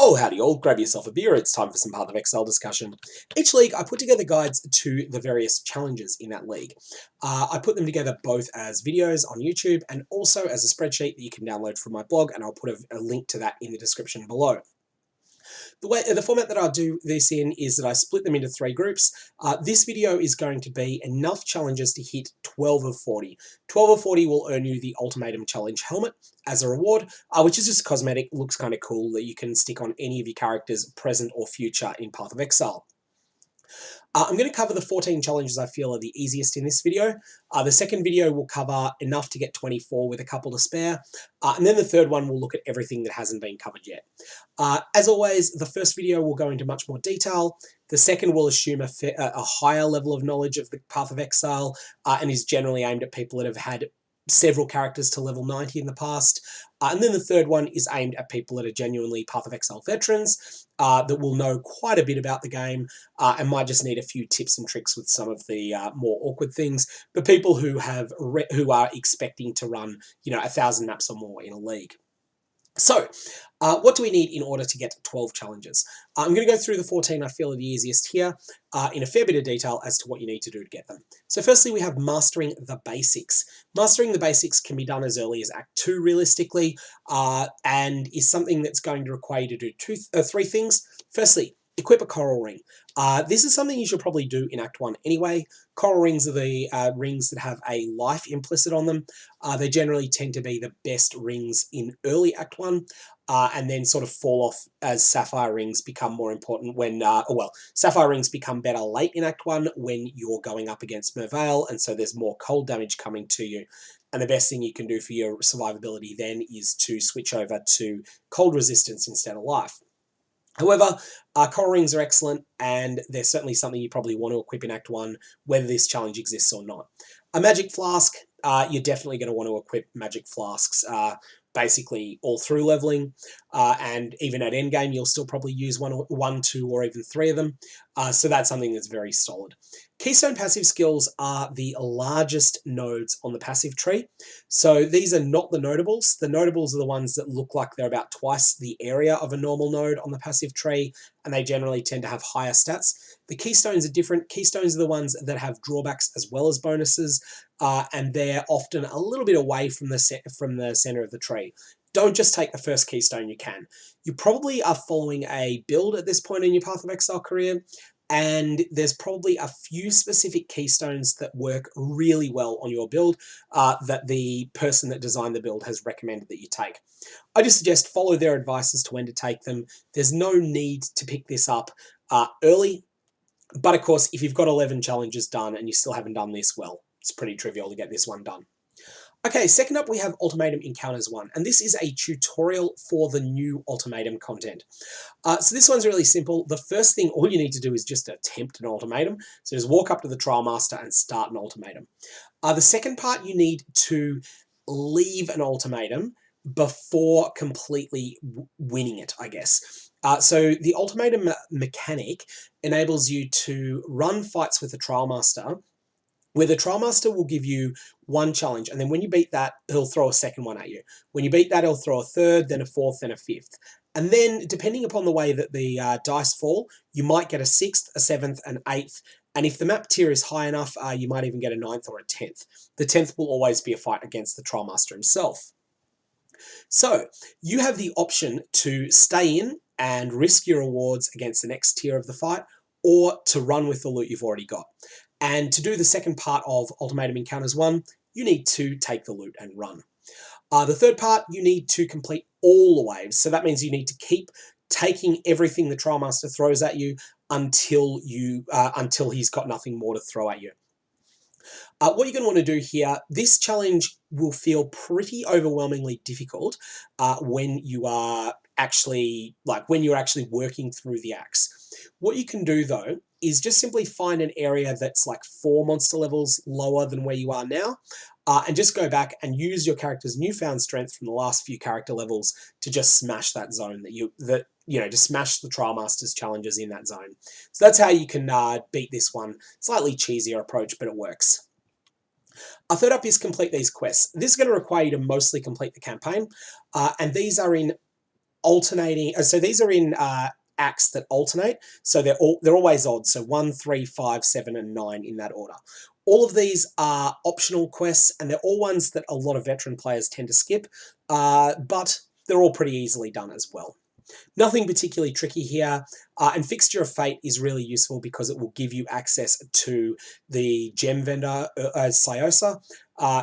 Oh, howdy all, grab yourself a beer, it's time for some Path of Exile discussion. Each league, I put together guides to the various challenges in that league. I put them together both as videos on YouTube and also as a spreadsheet that you can download from my blog, and I'll put a link to that in the description below. The format that I'll do this in is that I split them into 3 groups. This video is going to be enough challenges to hit 12 of 40. 12 of 40 will earn you the Ultimatum Challenge Helmet as a reward, which is just cosmetic, looks kind of cool, that you can stick on any of your characters, present or future, in Path of Exile. I'm going to cover the 14 challenges I feel are the easiest in this video. The second video will cover enough to get 24 with a couple to spare. And then the third one will look at everything that hasn't been covered yet. As always, the first video will go into much more detail. The second will assume a higher level of knowledge of the Path of Exile and is generally aimed at people that have had several characters to level 90 in the past. And then the third one is aimed at people that are genuinely Path of Exile veterans that will know quite a bit about the game and might just need a few tips and tricks with some of the more awkward things, but people who are expecting to run 1,000 maps or more in a league. So, what do we need in order to get 12 challenges? I'm going to go through the 14 I feel are the easiest here in a fair bit of detail as to what you need to do to get them. So firstly, we have mastering the basics. Mastering the basics can be done as early as Act 2 realistically, and is something that's going to require you to do 3 things. Firstly, equip a coral ring. This is something you should probably do in Act 1 anyway. Coral rings are the rings that have a life implicit on them. They generally tend to be the best rings in early Act 1, and then sort of fall off as sapphire rings become more important when, sapphire rings become better late in Act 1 when you're going up against Maven, and so there's more cold damage coming to you. And the best thing you can do for your survivability then is to switch over to cold resistance instead of life. However, coral rings are excellent, and they're certainly something you probably want to equip in Act 1, whether this challenge exists or not. A magic flask, you're definitely going to want to equip magic flasks basically all through leveling, and even at endgame you'll still probably use one, 2, or even 3 of them, so that's something that's very solid. Keystone passive skills are the largest nodes on the passive tree, so these are not the notables. The notables are the ones that look like they're about twice the area of a normal node on the passive tree, and they generally tend to have higher stats. The keystones are different. Keystones are the ones that have drawbacks as well as bonuses, and they're often a little bit away from the center of the tree. Don't just take the first keystone you can. You probably are following a build at this point in your Path of Exile career, and there's probably a few specific keystones that work really well on your build that the person that designed the build has recommended that you take. I just suggest follow their advice as to when to take them. There's no need to pick this up early, but of course, if you've got 11 challenges done and you still haven't done this, well, it's pretty trivial to get this one done. Okay, second up we have Ultimatum Encounters 1, and this is a tutorial for the new Ultimatum content. So this one's really simple. The first thing, all you need to do is just attempt an ultimatum. So just walk up to the Trial Master and start an ultimatum. The second part, you need to leave an ultimatum before completely winning it, I guess. So the ultimatum mechanic enables you to run fights with the Trial Master, where the Trial Master will give you 1 challenge, and then when you beat that, he'll throw a second one at you. When you beat that, he'll throw a third, then a fourth, then a fifth. And then, depending upon the way that the dice fall, you might get a 6th, a 7th, an 8th, and if the map tier is high enough, you might even get a 9th or a 10th. The 10th will always be a fight against the Trial Master himself. So, you have the option to stay in and risk your rewards against the next tier of the fight, or to run with the loot you've already got. And to do the second part of Ultimatum Encounters 1, you need to take the loot and run. The third part, you need to complete all the waves. So that means you need to keep taking everything the Trial Master throws at you until he's got nothing more to throw at you. What you're going to want to do here, this challenge will feel pretty overwhelmingly difficult when you're actually working through the axe. What you can do though is just simply find an area that's like 4 monster levels lower than where you are now, and just go back and use your character's newfound strength from the last few character levels to just smash that zone to smash the Trial Master's challenges in that zone. So that's how you can beat this one. Slightly cheesier approach, but it works. Third up is complete these quests. This is going to require you to mostly complete the campaign, and these are in alternating. So these are in acts that alternate. So they're always odd. So 1, 3, 5, 7, and 9 in that order. All of these are optional quests, and they're all ones that a lot of veteran players tend to skip, but they're all pretty easily done as well. Nothing particularly tricky here, and Fixture of Fate is really useful because it will give you access to the gem vendor, Syosa,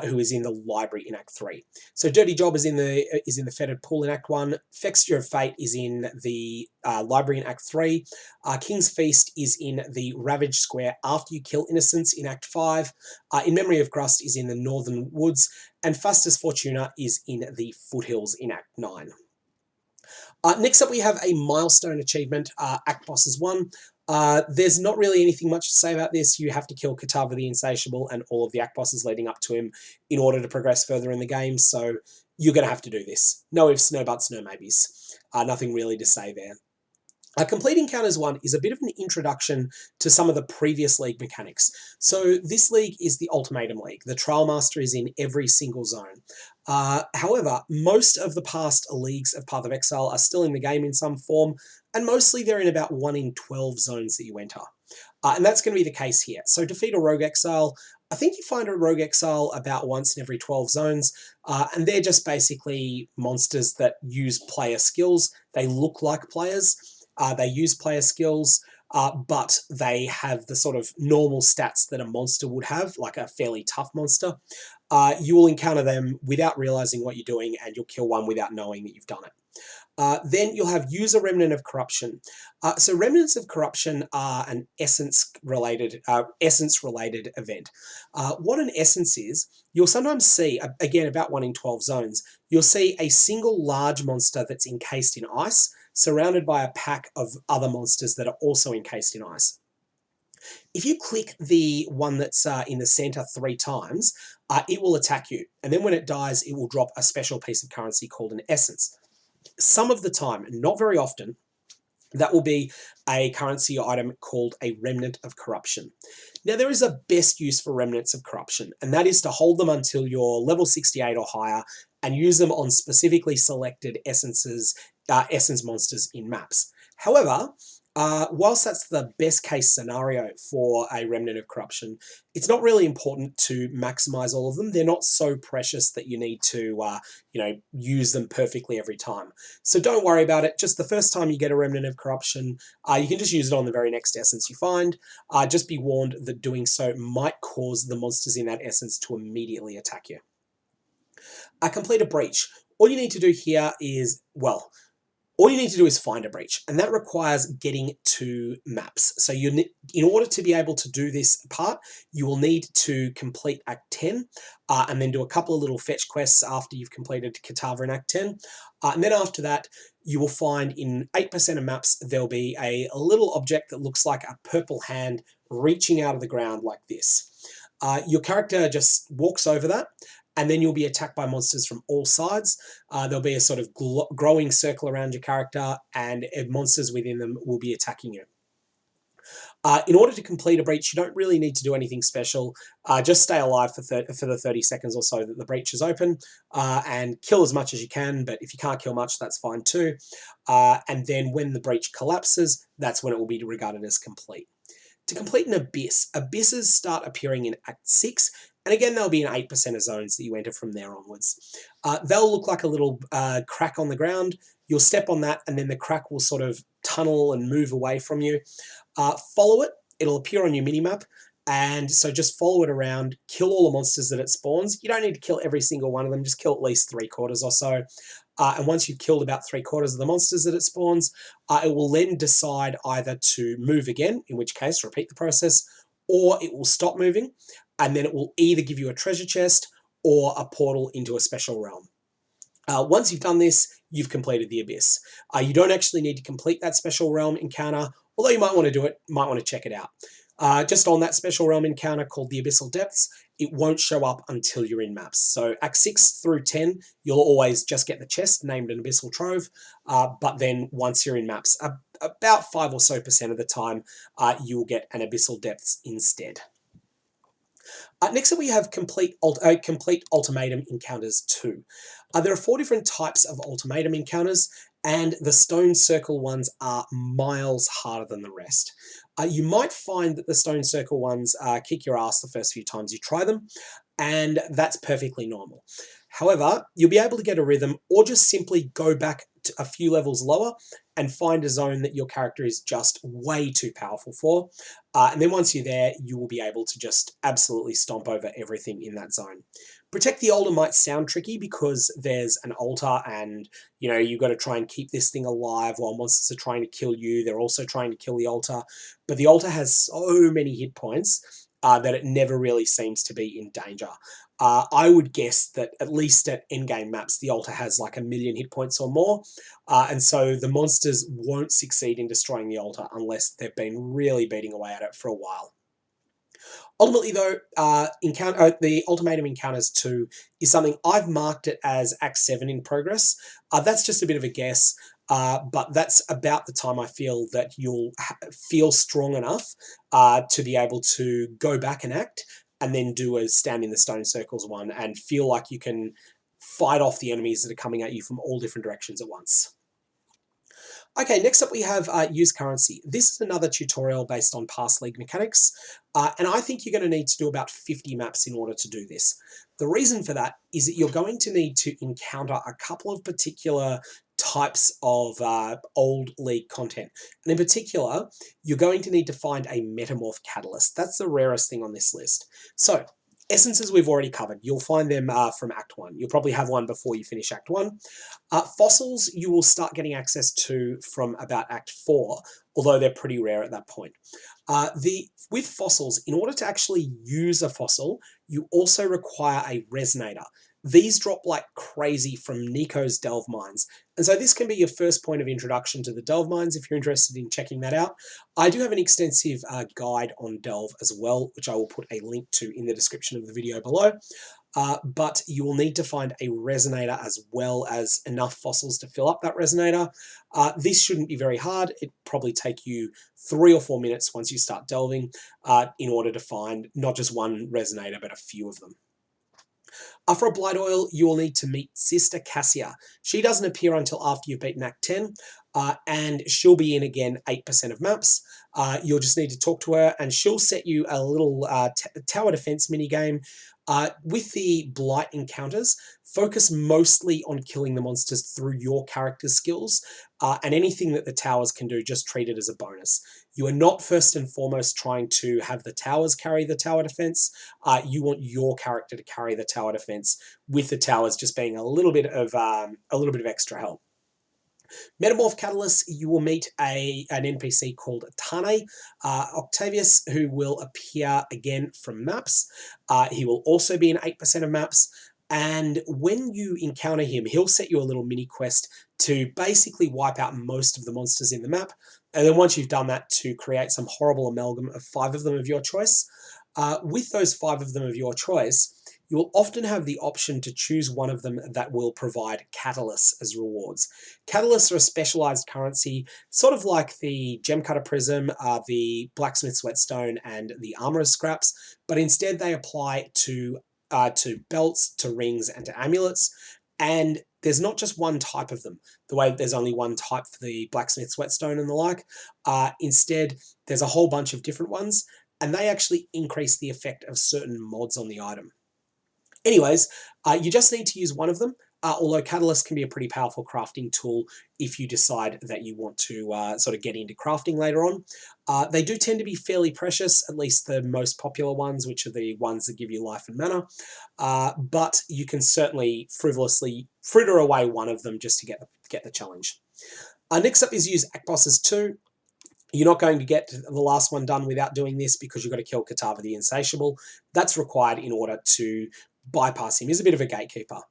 who is in the library in Act 3. So Dirty Job is in the fettered pool in Act 1. Fixture of Fate is in the library in Act 3. King's Feast is in the Ravaged Square after you kill innocents in Act 5. In Memory of Grust is in the Northern Woods, and Fastus Fortuna is in the Foothills in Act 9. Next up, we have a milestone achievement, Act Bosses 1. There's not really anything much to say about this. You have to kill Katava the Insatiable and all of the Act Bosses leading up to him in order to progress further in the game, so you're going to have to do this. No ifs, no buts, no maybes. Nothing really to say there. Complete Encounters 1 is a bit of an introduction to some of the previous League mechanics. So this League is the Ultimatum League. The Trial Master is in every single zone. However, most of the past leagues of Path of Exile are still in the game in some form, and mostly they're in about 1 in 12 zones that you enter. And that's going to be the case here. So defeat a Rogue Exile. I think you find a Rogue Exile about once in every 12 zones, and they're just basically monsters that use player skills. They look like players. They use player skills, but they have the sort of normal stats that a monster would have, like a fairly tough monster. You will encounter them without realizing what you're doing, and you'll kill one without knowing that you've done it. Then you'll have Use a Remnant of Corruption. So Remnants of Corruption are an essence-related event. What an essence is, you'll sometimes see, again, about 1 in 12 zones, you'll see a single large monster that's encased in ice, surrounded by a pack of other monsters that are also encased in ice. If you click the one that's in the center 3 times, it will attack you. And then when it dies, it will drop a special piece of currency called an essence. Some of the time, not very often, that will be a currency item called a Remnant of Corruption. Now, there is a best use for Remnants of Corruption, and that is to hold them until you're level 68 or higher and use them on specifically selected essence monsters in maps. However, whilst that's the best case scenario for a Remnant of Corruption, it's not really important to maximize all of them. They're not so precious that you need to use them perfectly every time. So don't worry about it. Just the first time you get a Remnant of Corruption, you can just use it on the very next essence you find. Just be warned that doing so might cause the monsters in that essence to immediately attack you. Complete a breach. All you need to do here is, all you need to do is find a breach, and that requires getting to maps. So in order to be able to do this part, you will need to complete Act 10, and then do a couple of little fetch quests after you've completed Katava in Act 10. And then after that, you will find in 8% of maps, there'll be a little object that looks like a purple hand reaching out of the ground like this. Your character just walks over that, and then you'll be attacked by monsters from all sides. There'll be a sort of growing circle around your character, and monsters within them will be attacking you. In order to complete a breach, you don't really need to do anything special. Just stay alive for the 30 seconds or so that the breach is open, and kill as much as you can, but if you can't kill much, that's fine too. And then when the breach collapses, that's when it will be regarded as complete. To complete an abyss, abysses start appearing in Act 6, and again, they'll be in 8% of zones that you enter from there onwards. They'll look like a little crack on the ground. You'll step on that, and then the crack will sort of tunnel and move away from you. Follow it. It'll appear on your minimap, and so just follow it around, kill all the monsters that it spawns. You don't need to kill every single one of them, just kill at least 3/4 or so. And once you've killed about 3/4 of the monsters that it spawns, it will then decide either to move again, in which case repeat the process, or it will stop moving, and then it will either give you a treasure chest or a portal into a special realm. Once you've done this, you've completed the abyss. You don't actually need to complete that special realm encounter, although you might want to do it, might want to check it out. Just on that special realm encounter called the Abyssal Depths, it won't show up until you're in maps. So Act 6 through 10, you'll always just get the chest named an Abyssal Trove, but then once you're in maps, about 5% or so of the time, you'll get an Abyssal Depths instead. Next up, we have complete Ultimatum Encounters 2. There are 4 different types of Ultimatum Encounters, and the Stone Circle ones are miles harder than the rest. You might find that the Stone Circle ones kick your ass the first few times you try them, and that's perfectly normal. However, you'll be able to get a rhythm or just simply go back to a few levels lower and find a zone that your character is just way too powerful for. And then once you're there, you will be able to just absolutely stomp over everything in that zone. Protect the Altar might sound tricky because there's an altar and, you know, you've got to try and keep this thing alive while monsters are trying to kill you. They're also trying to kill the altar. But the altar has so many hit points that it never really seems to be in danger. I would guess that at least at endgame maps, the altar has like 1,000,000 hit points or more. And so the monsters won't succeed in destroying the altar unless they've been really beating away at it for a while. Ultimately, though, the Ultimatum Encounters 2 is something I've marked it as Act 7 in progress. That's just a bit of a guess, but that's about the time I feel that you'll feel strong enough to be able to go back and act, and then do a Stand in the Stone Circles one, and feel like you can fight off the enemies that are coming at you from all different directions at once. Okay, next up we have use currency. This is another tutorial based on past league mechanics, and I think you're going to need to do about 50 maps in order to do this. The reason for that is that you're going to need to encounter a couple of particular types of old league content. And in particular, you're going to need to find a metamorph catalyst. That's the rarest thing on this list. So, essences we've already covered. You'll find them from Act 1. You'll probably have one before you finish Act 1. Fossils you will start getting access to from about Act 4, although they're pretty rare at that point. With fossils, in order to actually use a fossil, you also require a resonator. These drop like crazy from Nico's Delve Mines, and so this can be your first point of introduction to the Delve Mines if you're interested in checking that out. I do have an extensive guide on Delve as well, which I will put a link to in the description of the video below. But you will need to find a resonator as well as enough fossils to fill up that resonator. This shouldn't be very hard. It'll probably take you 3 or 4 minutes once you start delving in order to find not just one resonator, but a few of them. For a Blight Oil, you will need to meet Sister Cassia. She doesn't appear until after you've beaten Act 10, and she'll be in again 8% of maps. You'll just need to talk to her, and she'll set you a little tower defense minigame. With the Blight encounters, focus mostly on killing the monsters through your character's skills, and anything that the towers can do, just treat it as a bonus. You are not first and foremost trying to have the towers carry the tower defense. You want your character to carry the tower defense, with the towers just being a little bit of extra help. Metamorph Catalyst, you will meet an NPC called Tane Octavius, who will appear again from maps. He will also be in 8% of maps. And when you encounter him, he'll set you a little mini quest to basically wipe out most of the monsters in the map. And then once you've done that, to create some horrible amalgam of 5 of them of your choice. With those 5 of them of your choice, you will often have the option to choose one of them that will provide catalysts as rewards. Catalysts are a specialized currency, sort of like the Gemcutter Prism, the Blacksmith's Whetstone, and the Armorer's Scraps, but instead they apply to belts, to rings, and to amulets. And there's not just one type of them, the way that there's only one type for the Blacksmith's Whetstone and the like. Instead, there's a whole bunch of different ones, and they actually increase the effect of certain mods on the item. Anyways, you just need to use one of them, although Catalyst can be a pretty powerful crafting tool if you decide that you want to sort of get into crafting later on. They do tend to be fairly precious, at least the most popular ones, which are the ones that give you life and mana, but you can certainly frivolously fritter away one of them just to get the challenge. Next up is use Act Bosses 2. You're not going to get the last one done without doing this, because you've got to kill Katava the Insatiable. That's required in order to bypass him. He's a bit of a gatekeeper.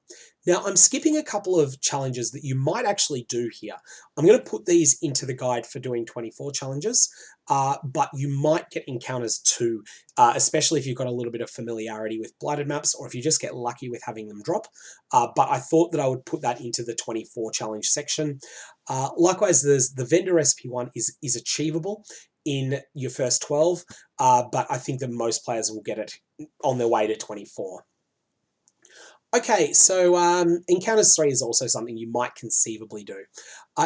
Now, I'm skipping a couple of challenges that you might actually do here. I'm going to put these into the guide for doing 24 challenges, but you might get encounters too, especially if you've got a little bit of familiarity with Blighted maps, or if you just get lucky with having them drop. But I thought that I would put that into the 24 challenge section. Likewise, there's the vendor recipe one is achievable. in your first 12, but I think that most players will get it on their way to 24. Okay, so Encounters 3 is also something you might conceivably do.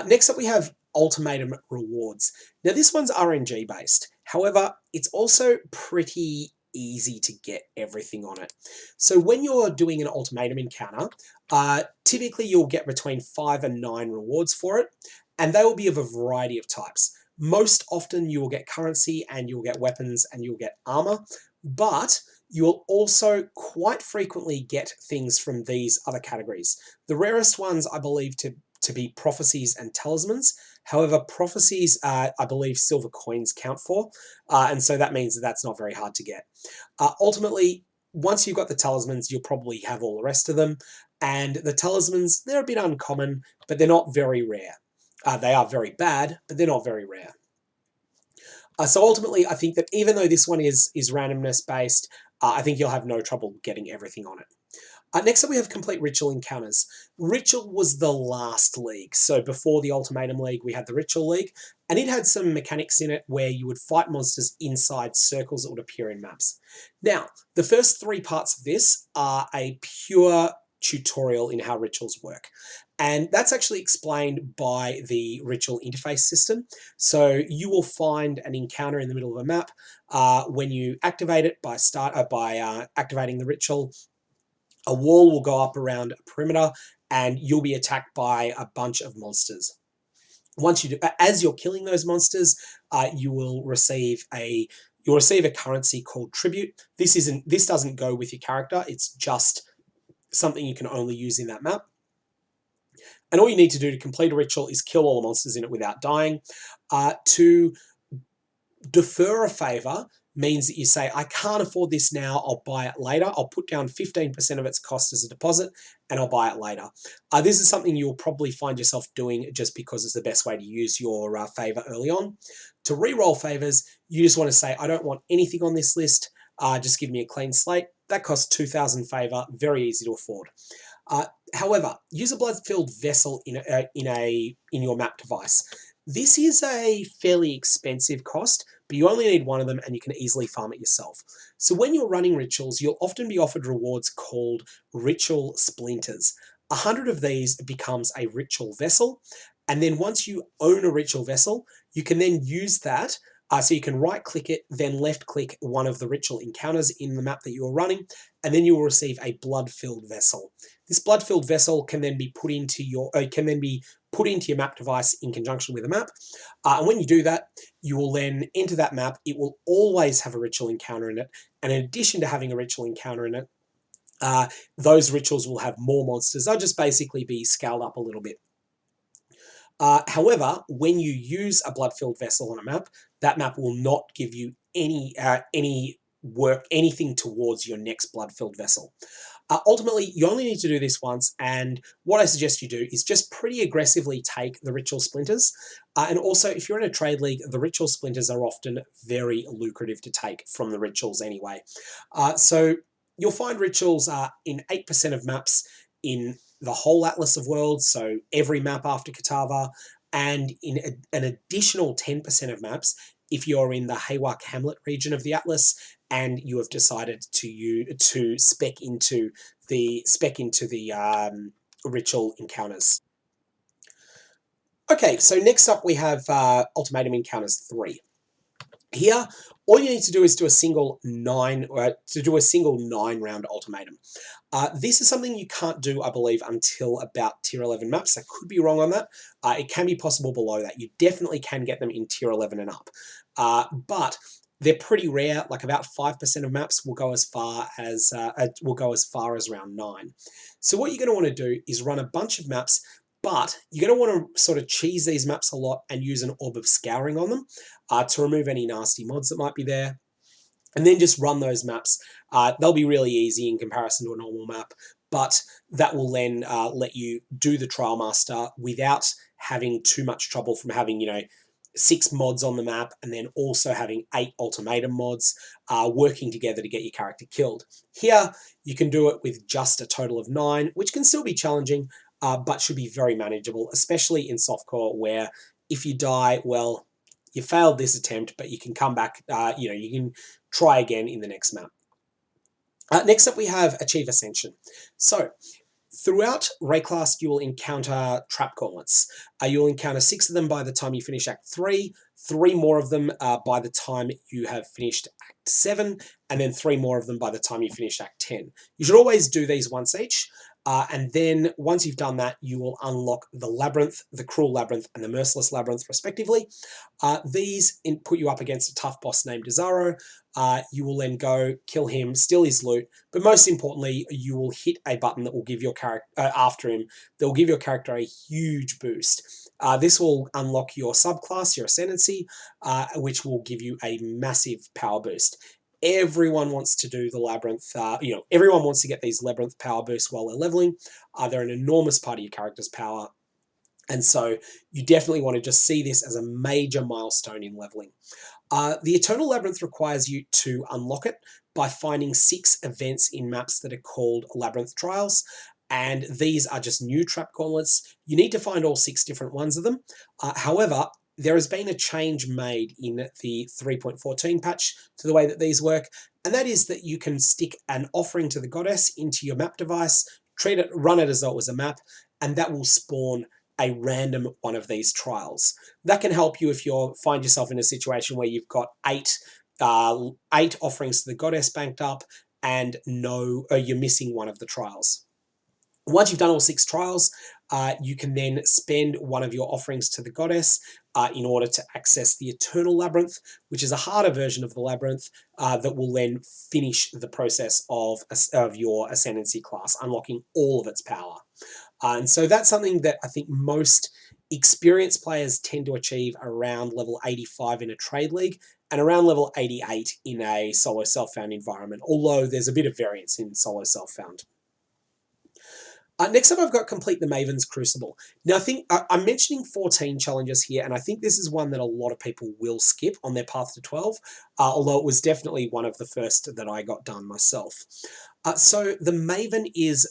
Next up we have Ultimatum Rewards. Now this one's RNG based, however, it's also pretty easy to get everything on it. So when you're doing an Ultimatum encounter, typically you'll get between 5 and 9 rewards for it, and they will be of a variety of types. Most often you will get currency and you'll get weapons and you'll get armor, but you will also quite frequently get things from these other categories. The rarest ones I believe to be prophecies and talismans. However, prophecies, I believe silver coins count for, and so that means that that's not very hard to get. Ultimately, once you've got the talismans, you'll probably have all the rest of them, and the talismans, they're a bit uncommon, but they're not very rare. They are very bad, but they're not very rare. So ultimately, I think that even though this one is randomness based, I think you'll have no trouble getting everything on it. Next up, we have Complete Ritual Encounters. Ritual was the last league. So before the Ultimatum League, we had the Ritual League, and it had some mechanics in it where you would fight monsters inside circles that would appear in maps. Now, the first 3 parts of this are a pure tutorial in how rituals work. And that's actually explained by the ritual interface system. So you will find an encounter in the middle of a map. When you activate it by activating the ritual, a wall will go up around a perimeter and you'll be attacked by a bunch of monsters. Once you do, as you're killing those monsters, you will receive a currency called tribute. This doesn't go with your character. It's just something you can only use in that map. And all you need to do to complete a ritual is kill all the monsters in it without dying. To defer a favor means that you say, I can't afford this now, I'll buy it later. I'll put down 15% of its cost as a deposit and I'll buy it later. This is something you'll probably find yourself doing just because it's the best way to use your favor early on. To re-roll favors, you just want to say, I don't want anything on this list, just give me a clean slate. That costs 2,000 favor, very easy to afford. However, use a blood-filled vessel in your map device. This is a fairly expensive cost, but you only need one of them and you can easily farm it yourself. So when you're running rituals, you'll often be offered rewards called ritual splinters. 100 of these becomes a ritual vessel, and then once you own a ritual vessel, you can then use that. So you can right-click it, then left-click one of the ritual encounters in the map that you're running, and then you will receive a blood-filled vessel. This blood-filled vessel can then be put into your map device in conjunction with a map. And when you do that, you will then enter that map. It will always have a ritual encounter in it, and in addition to having a ritual encounter in it, those rituals will have more monsters. They'll just basically be scaled up a little bit. However, when you use a blood-filled vessel on a map, that map will not give you anything towards your next blood-filled vessel. Ultimately, you only need to do this once, and what I suggest you do is just pretty aggressively take the ritual splinters. And also, if you're in a trade league, the ritual splinters are often very lucrative to take from the rituals anyway. So you'll find rituals in 8% of maps in the whole Atlas of Worlds, so every map after Kitava, and in an additional 10% of maps if you're in the Haywak Hamlet region of the Atlas and you have decided to spec into the ritual encounters. Okay, so next up we have Ultimatum Encounters 3. Here, all you need to do is do a single 9-round ultimatum. This is something you can't do, I believe, until about tier 11 maps. I could be wrong on that. It can be possible below that. You definitely can get them in tier 11 and up. But they're pretty rare. Like about 5% of maps will go as far as round 9. So what you're going to want to do is run a bunch of maps, but you're going to want to sort of cheese these maps a lot and use an orb of scouring on them to remove any nasty mods that might be there. And then just run those maps. They'll be really easy in comparison to a normal map, but that will then let you do the Trial Master without having too much trouble from having, 6 mods on the map and then also having 8 ultimatum mods working together to get your character killed. Here, you can do it with just a total of 9, which can still be challenging, but should be very manageable, especially in softcore where if you die, well, you failed this attempt, but you can come back, you can try again in the next map. Next up, we have Achieve Ascension. So, throughout Rayclast, you will encounter trap gauntlets. You'll encounter 6 of them by the time you finish Act 3, 3 more of them by the time you have finished Act 7, and then 3 more of them by the time you finish Act 10. You should always do these once each, and then once you've done that, you will unlock the Labyrinth, the Cruel Labyrinth, and the Merciless Labyrinth, respectively. These put you up against a tough boss named Desaro. You will then go kill him, steal his loot, but most importantly, you will hit a button that will give your character, after him, that will give your character a huge boost. This will unlock your subclass, your Ascendancy, which will give you a massive power boost. Everyone wants to do the Labyrinth, everyone wants to get these Labyrinth power boosts while they're leveling. They're an enormous part of your character's power, and so you definitely want to just see this as a major milestone in leveling. The Eternal Labyrinth requires you to unlock it by finding 6 events in maps that are called Labyrinth Trials, and these are just new trap gauntlets. You need to find all 6 different ones of them. However, there has been a change made in the 3.14 patch to the way that these work, and that is that you can stick an offering to the goddess into your map device, run it as though it was a map, and that will spawn a random one of these trials. That can help you if you find yourself in a situation where you've got 8 offerings to the goddess banked up and you're missing one of the trials. Once you've done all 6 trials, you can then spend one of your offerings to the goddess in order to access the Eternal Labyrinth, which is a harder version of the Labyrinth that will then finish the process of your Ascendancy class, unlocking all of its power. And so that's something that I think most experienced players tend to achieve around level 85 in a trade league and around level 88 in a solo self-found environment, although there's a bit of variance in solo self-found. Next up, I've got Complete the Maven's Crucible. Now, I think I'm mentioning 14 challenges here, and I think this is one that a lot of people will skip on their path to 12, although it was definitely one of the first that I got done myself. So the Maven is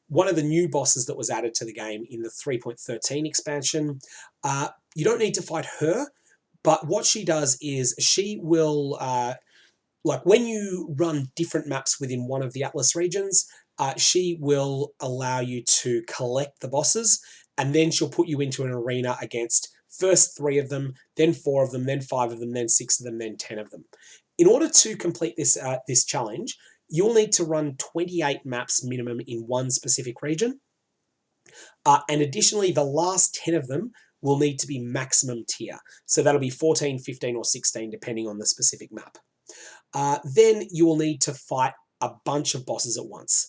one of the new bosses that was added to the game in the 3.13 expansion. You don't need to fight her, but what she does is she will, like when you run different maps within one of the Atlas regions, she will allow you to collect the bosses, and then she'll put you into an arena against first 3 of them, then 4 of them, then 5 of them, then 6 of them, then 10 of them. In order to complete this challenge, you'll need to run 28 maps minimum in one specific region, and additionally, the last 10 of them will need to be maximum tier. So that'll be 14, 15, or 16, depending on the specific map. Then you will need to fight a bunch of bosses at once.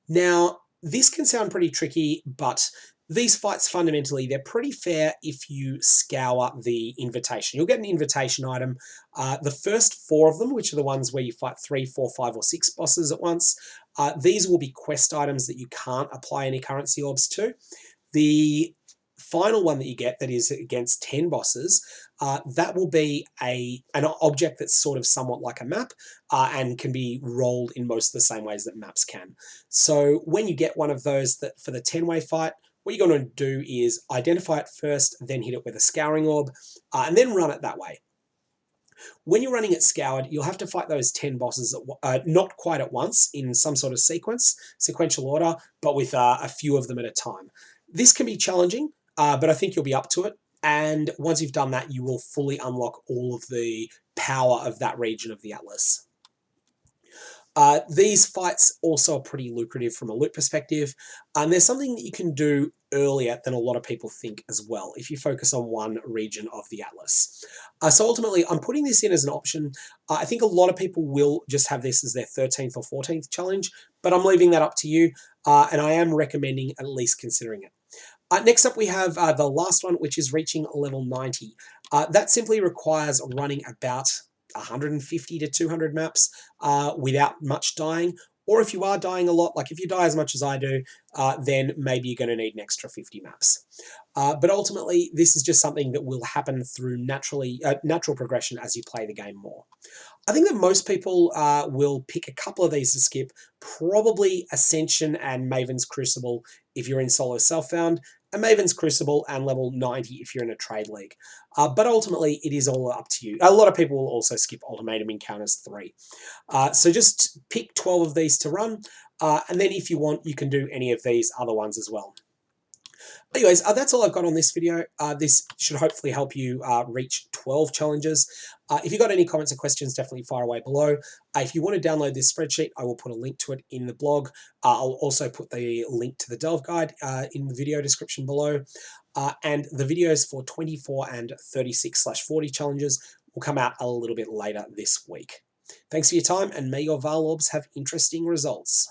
Now, this can sound pretty tricky, but these fights fundamentally, they're pretty fair if you scour the invitation. You'll get an invitation item. The first 4 of them, which are the ones where you fight 3, 4, 5, or 6 bosses at once, these will be quest items that you can't apply any currency orbs to. The final one that you get that is against 10 bosses, that will be an object that's sort of somewhat like a map and can be rolled in most of the same ways that maps can. So when you get one of those that for the 10-way fight, what you're going to do is identify it first, then hit it with a scouring orb, and then run it that way. When you're running it scoured, you'll have to fight those 10 bosses, not quite at once, in some sort of sequential order, but with a few of them at a time. This can be challenging, but I think you'll be up to it. And once you've done that, you will fully unlock all of the power of that region of the Atlas. These fights also are pretty lucrative from a loot perspective, and there's something that you can do earlier than a lot of people think as well, if you focus on one region of the Atlas. So ultimately, I'm putting this in as an option. I think a lot of people will just have this as their 13th or 14th challenge, but I'm leaving that up to you, and I am recommending at least considering it. Next up, we have the last one, which is reaching level 90. That simply requires running about 150 to 200 maps without much dying, or if you are dying a lot, like if you die as much as I do, then maybe you're going to need an extra 50 maps. But ultimately, this is just something that will happen through natural progression as you play the game more. I think that most people will pick a couple of these to skip, probably Ascension and Maven's Crucible if you're in solo self-found, and Maven's Crucible, and level 90 if you're in a trade league. But ultimately, it is all up to you. A lot of people will also skip Ultimatum Encounters 3. So just pick 12 of these to run, and then if you want, you can do any of these other ones as well. Anyways, that's all I've got on this video. This should hopefully help you reach 12 challenges. If you've got any comments or questions, definitely fire away below. If you want to download this spreadsheet, I will put a link to it in the blog. I'll also put the link to the Delve Guide in the video description below. And the videos for 24 and 36/40 challenges will come out a little bit later this week. Thanks for your time, and may your Val Orbs have interesting results.